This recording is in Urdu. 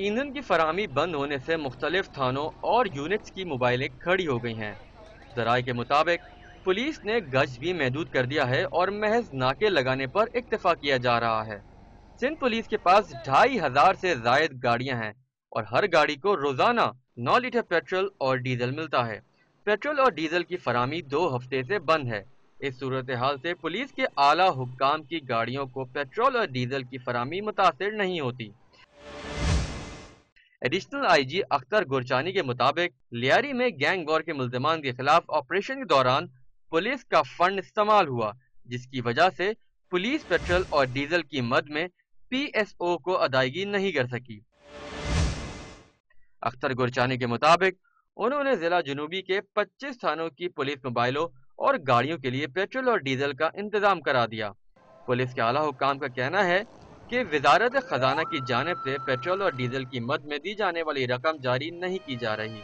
ایندھن کی فراہمی بند ہونے سے مختلف تھانوں اور یونٹس کی موبائلیں کھڑی ہو گئی ہیں۔ ذرائع کے مطابق پولیس نے گشت بھی محدود کر دیا ہے اور محض ناکے لگانے پر اکتفا کیا جا رہا ہے۔ سندھ پولیس کے پاس 2500 سے زائد گاڑیاں ہیں اور ہر گاڑی کو روزانہ 9 لیٹر پیٹرول اور ڈیزل ملتا ہے۔ پیٹرول اور ڈیزل کی فراہمی 2 ہفتے سے بند ہے۔ اس صورتحال سے پولیس کے اعلیٰ حکام کی گاڑیوں کو پیٹرول اور ڈیزل کی فراہمی متاثر نہیں ہوتی۔ ایڈیشنل آئی جی اختر گورچانی کے مطابق لیاری میں گینگ وار کے ملزمان کے خلاف آپریشن کے دوران پولیس کا فنڈ استعمال ہوا، جس کی وجہ سے پولیس پیٹرول اور ڈیزل کی مد میں پی ایس او کو ادائیگی نہیں کر سکی۔ اختر گورچانی کے مطابق انہوں نے ضلع جنوبی کے 25 تھانوں کی پولیس موبائلوں اور گاڑیوں کے لیے پیٹرول اور ڈیزل کا انتظام کرا دیا۔ پولیس کے اعلیٰ حکام کا کہنا ہے کہ وزارت خزانہ کی جانب سے پیٹرول اور ڈیزل کی مد میں دی جانے والی رقم جاری نہیں کی جا رہی۔